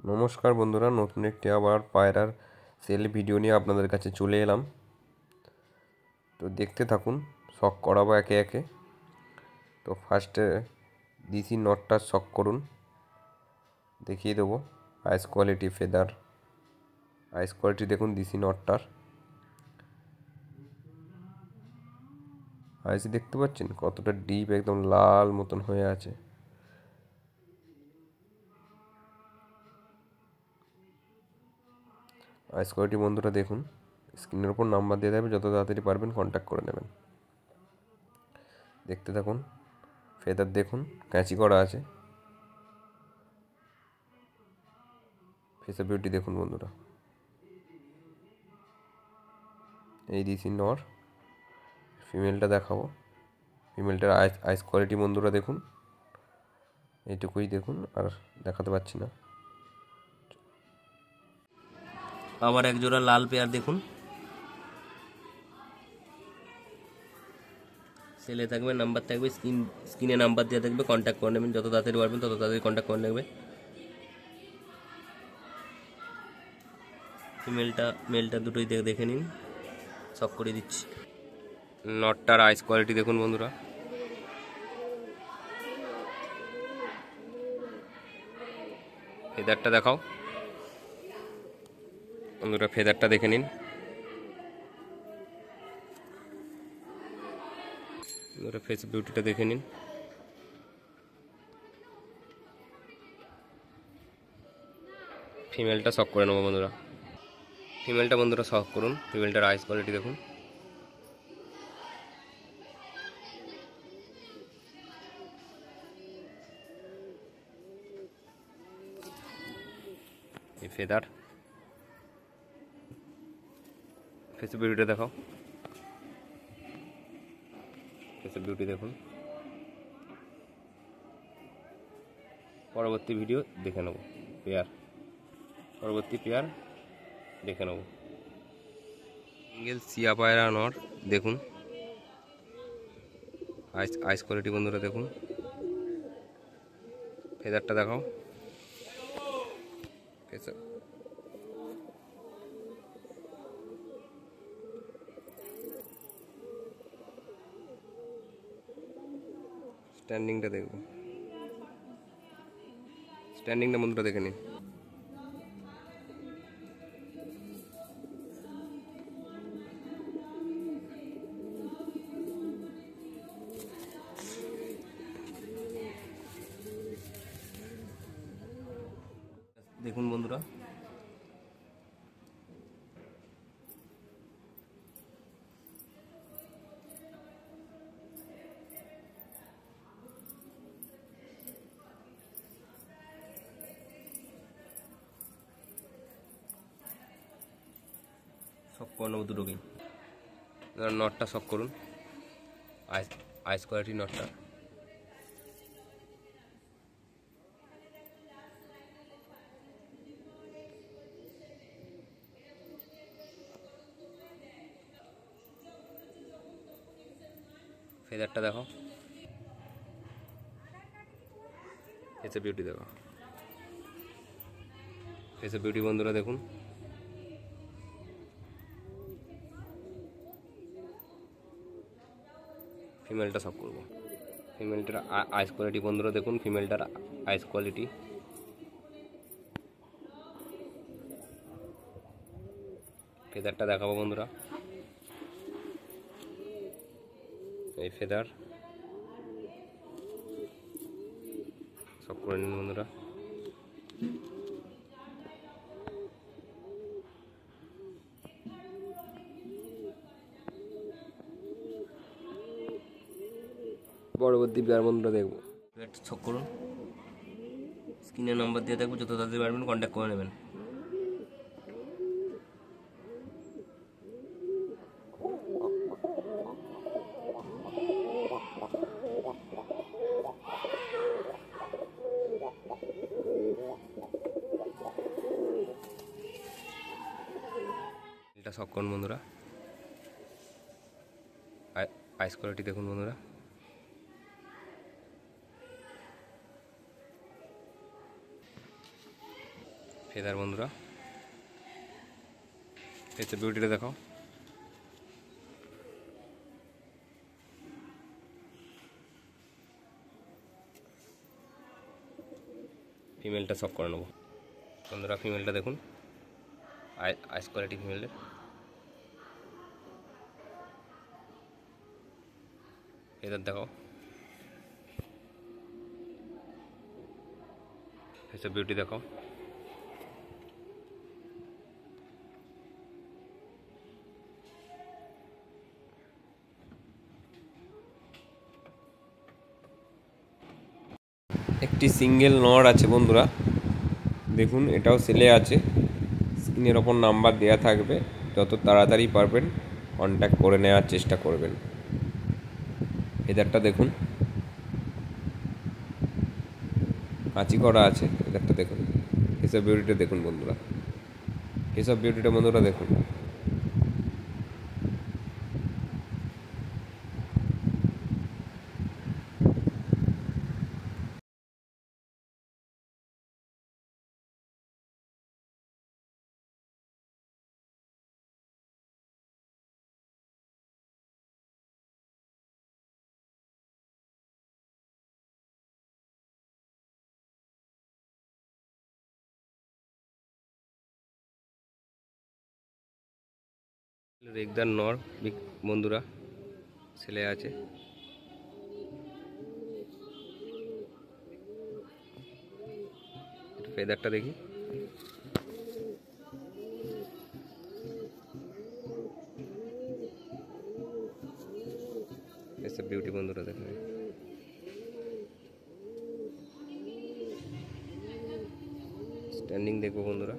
নমস্কার বন্ধুরা, নতুন একটি আবার পায়রার সেল ভিডিও নিয়ে আপনাদের কাছে চলে এলাম। তো দেখতে থাকুন, শক করাবো একে একে। তো ফার্স্টে ডিসি নটটা শক করুন, দেখিয়ে দেবো। আইস কোয়ালিটি ফেদার, আইস কোয়ালিটি দেখুন ডিসি নটটার। আইস দেখতে পাচ্ছেন কতটা ডিপ, একদম লাল মতন হয়ে আছে। আইস কোয়ালিটি বন্ধুরা দেখুন, স্ক্রিনের উপর নাম্বার দিয়ে দেবে, যত তাড়াতাড়ি পারবেন কন্ট্যাক্ট করে নেবেন। দেখতে থাকুন, ফেদার দেখুন ক্যাঁচি করা আছে। ফেসে বিউটি দেখুন বন্ধুরা, এই ডিসি নর। ফিমেলটা দেখাবো, ফিমেলটার আইস কোয়ালিটি বন্ধুরা দেখুন, এইটুকুই দেখুন, আর দেখাতে পাচ্ছি না। আবার এক জোড়া লাল পেয়ার দেখুন, সেলে থাকবে, নাম্বার থাকবে, স্ক্রিনে নাম্বার দেওয়া থাকবে, কন্ট্যাক্ট করে নেবেন। যত তাড়াতাড়ি পারবেন তত তাড়াতাড়ি কন্ট্যাক্ট করে নেবে। মেলটা দুটোই দেখে নিন, সব করে দিচ্ছি। নটটার আইস কোয়ালিটি দেখুন বন্ধুরা, ফেদারটা দেখাও বন্ধুরা, ফেদারটা দেখে নিন বন্ধুরা, ফেস বিউটিটা দেখে নিন। ফিমেলটা শক করে নেবো বন্ধুরা, ফিমেলটা বন্ধুরা শক করুন, ফিমেলটার আইস কোয়ালিটি দেখুন। এই ফেদার, ফেস বিউটিটা দেখাও, ফেস বিউটি দেখুন। পরবর্তী ভিডিও দেখে নেব, পরবর্তী পেয়ার দেখে নেব। সিঙ্গেল সিয়া পায়রা নর দেখুন, আইস কোয়ালিটি বন্ধুরা দেখুন। ফেদারটা দেখাও, ফেসার স্ট্যান্ডিংটা দেখব, স্ট্যান্ডিংটা বন্ধুরা দেখে নিন। দেখুন বন্ধুরা, সব করে নেবো দুটোকেই। নটটা শক করুন, আইস কোয়ালিটি নটটা। ফেদারটা দেখো, ফেসে বিউটি দেখো, ফেসে বিউটি বন্ধুরা দেখুন। ফিমেলটা শক করবো, ফিমেলটার আইস কোয়ালিটি বন্ধুরা দেখুন, ফিমেলটার আইস কোয়ালিটি। ফেদারটা দেখাবো বন্ধুরা, এই ফেদার সব করে নিন বন্ধুরা। পরবর্তী পেয়ার বন্ধুরা দেখবো। ছক করুন, স্ক্রিনে নাম্বার দিয়ে থাকবে, যত তাড়াতাড়ি পারবেন কন্ট্যাক্ট করে নেবেন। এটা শক করুন বন্ধুরা, আইস কোয়ালিটি দেখুন বন্ধুরা। ফেদার বন্ধুরা, এতে বিউটিটা দেখো। ফিমেলটা শক করে নেবো বন্ধুরা। ফিমেলটা দেখুন, আইস কোয়ালিটি ফিমেলের। ফেদার দেখো, এসব বিউটি দেখো। একটি সিঙ্গেল নর আছে বন্ধুরা, দেখুন এটাও সেলে আছে। স্ক্রিনের ওপর নাম্বার দেওয়া থাকবে, যত তাড়াতাড়ি পারবেন কন্ট্যাক্ট করে নেওয়ার চেষ্টা করবেন। ফেদারটা দেখুন, কাঁচি করা আছে। ফেদারটা দেখুন, এসব বিউটিটা দেখুন বন্ধুরা, এসব বিউটিটা বন্ধুরা দেখুন। রেগদার নর বন্ধুরা, ছেলে আছে। ফেদারটা দেখি, এসব বিউটি বন্ধুরা দেখুন। স্ট্যান্ডিং দেখবো বন্ধুরা।